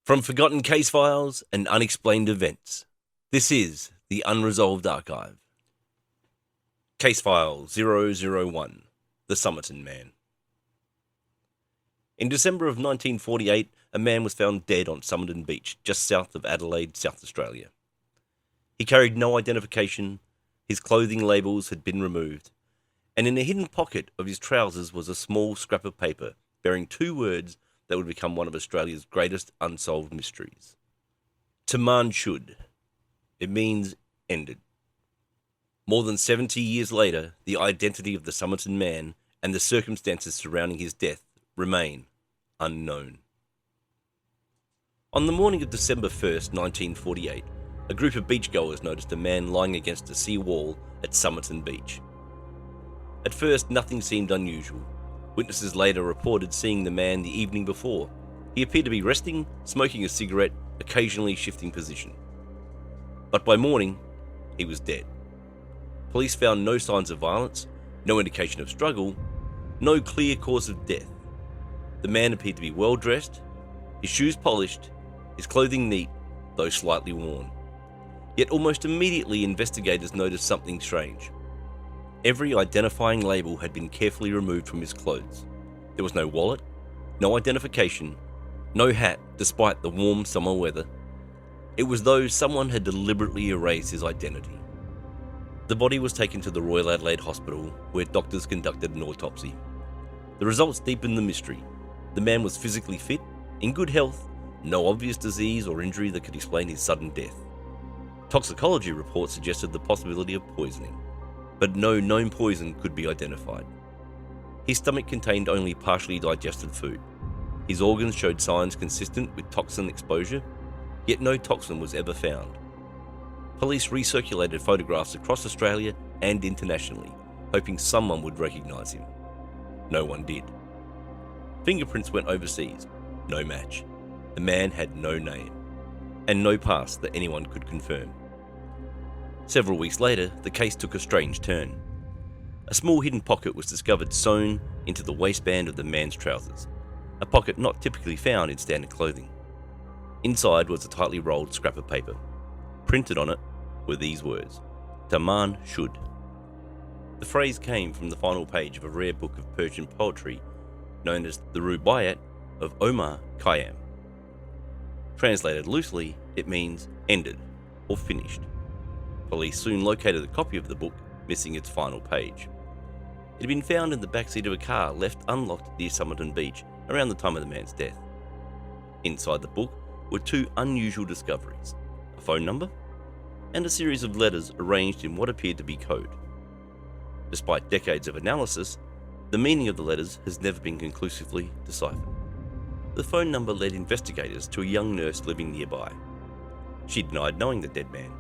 From forgotten case files and unexplained events, this is the Unresolved Archive. Case File 001, The Somerton Man. In December of 1948, a man was found dead on Somerton Beach, just south of Adelaide, South Australia. He carried no identification, his clothing labels had been removed, and in a hidden pocket of his trousers was a small scrap of paper bearing two words that would become one of Australia's greatest unsolved mysteries. Tamám Shud. It means ended. More than 70 years later, the identity of the Somerton Man and the circumstances surrounding his death remain unknown. On the morning of December 1st, 1948, a group of beachgoers noticed a man lying against a sea wall at Somerton Beach. At first, nothing seemed unusual. Witnesses later reported seeing the man the evening before. He appeared to be resting, smoking a cigarette, occasionally shifting position. But by morning, he was dead. Police found no signs of violence, no indication of struggle, no clear cause of death. The man appeared to be well dressed, his shoes polished, his clothing neat, though slightly worn. Yet almost immediately investigators noticed something strange. Every identifying label had been carefully removed from his clothes. There was no wallet, no identification, no hat despite the warm summer weather. It was as though someone had deliberately erased his identity. The body was taken to the Royal Adelaide Hospital, where doctors conducted an autopsy. The results deepened the mystery. The man was physically fit, in good health, no obvious disease or injury that could explain his sudden death. Toxicology reports suggested the possibility of poisoning, but no known poison could be identified. His stomach contained only partially digested food. His organs showed signs consistent with toxin exposure, yet no toxin was ever found. Police recirculated photographs across Australia and internationally, hoping someone would recognise him. No one did. Fingerprints went overseas. No match. The man had no name, and no past that anyone could confirm. Several weeks later, the case took a strange turn. A small hidden pocket was discovered sewn into the waistband of the man's trousers, a pocket not typically found in standard clothing. Inside was a tightly rolled scrap of paper. Printed on it were these words, Tamám Shud. The phrase came from the final page of a rare book of Persian poetry known as the Rubaiyat of Omar Khayyam. Translated loosely, it means ended or finished. Police soon located a copy of the book, missing its final page. It had been found in the backseat of a car left unlocked near Somerton Beach around the time of the man's death. Inside the book were two unusual discoveries, a phone number and a series of letters arranged in what appeared to be code. Despite decades of analysis, the meaning of the letters has never been conclusively deciphered. The phone number led investigators to a young nurse living nearby. She denied knowing the dead man.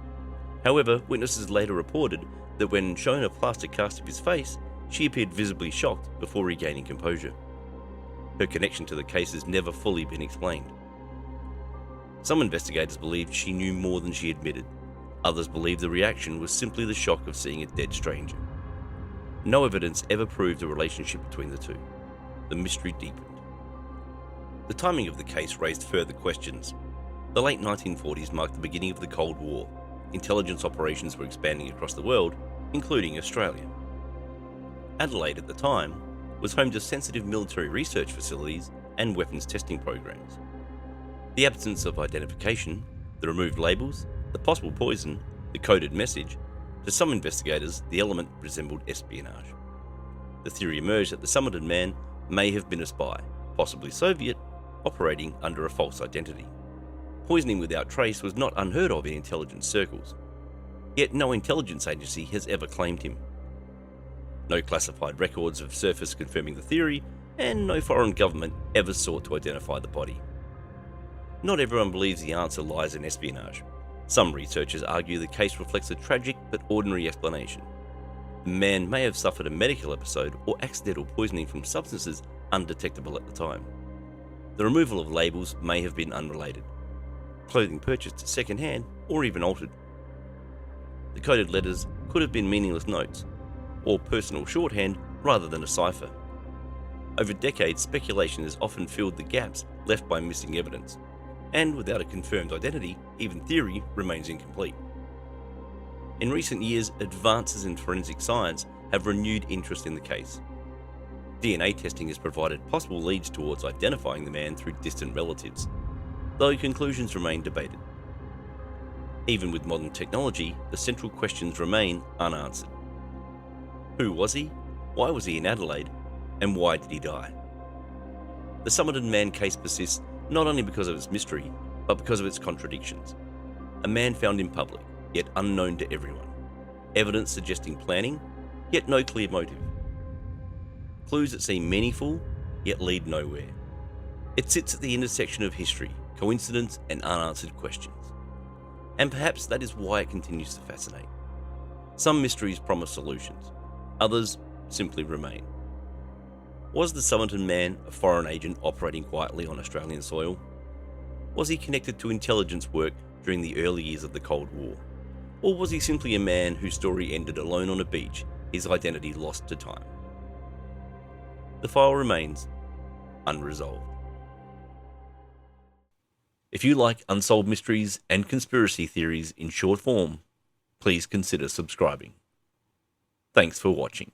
However, witnesses later reported that when shown a plaster cast of his face, she appeared visibly shocked before regaining composure. Her connection to the case has never fully been explained. Some investigators believed she knew more than she admitted. Others believed the reaction was simply the shock of seeing a dead stranger. No evidence ever proved a relationship between the two. The mystery deepened. The timing of the case raised further questions. The late 1940s marked the beginning of the Cold War. Intelligence operations were expanding across the world, including Australia. Adelaide at the time was home to sensitive military research facilities and weapons testing programs. The absence of identification, the removed labels, the possible poison, the coded message, to some investigators the element resembled espionage. The theory emerged that the Somerton Man may have been a spy, possibly Soviet, operating under a false identity. Poisoning without trace was not unheard of in intelligence circles, yet no intelligence agency has ever claimed him. No classified records have surfaced confirming the theory, and no foreign government ever sought to identify the body. Not everyone believes the answer lies in espionage. Some researchers argue the case reflects a tragic but ordinary explanation. The man may have suffered a medical episode or accidental poisoning from substances undetectable at the time. The removal of labels may have been unrelated. Clothing purchased second-hand or even altered. The coded letters could have been meaningless notes, or personal shorthand rather than a cipher. Over decades, speculation has often filled the gaps left by missing evidence, and without a confirmed identity, even theory remains incomplete. In recent years, advances in forensic science have renewed interest in the case. DNA testing has provided possible leads towards identifying the man through distant relatives, though conclusions remain debated. Even with modern technology, the central questions remain unanswered. Who was he? Why was he in Adelaide? And why did he die? The Somerton Man case persists not only because of its mystery, but because of its contradictions. A man found in public, yet unknown to everyone. Evidence suggesting planning, yet no clear motive. Clues that seem meaningful, yet lead nowhere. It sits at the intersection of history, coincidence, and unanswered questions. And perhaps that is why it continues to fascinate. Some mysteries promise solutions, others simply remain. Was the Somerton Man a foreign agent operating quietly on Australian soil? Was he connected to intelligence work during the early years of the Cold War? Or was he simply a man whose story ended alone on a beach, his identity lost to time? The file remains unresolved. If you like unsolved mysteries and conspiracy theories in short form, please consider subscribing. Thanks for watching.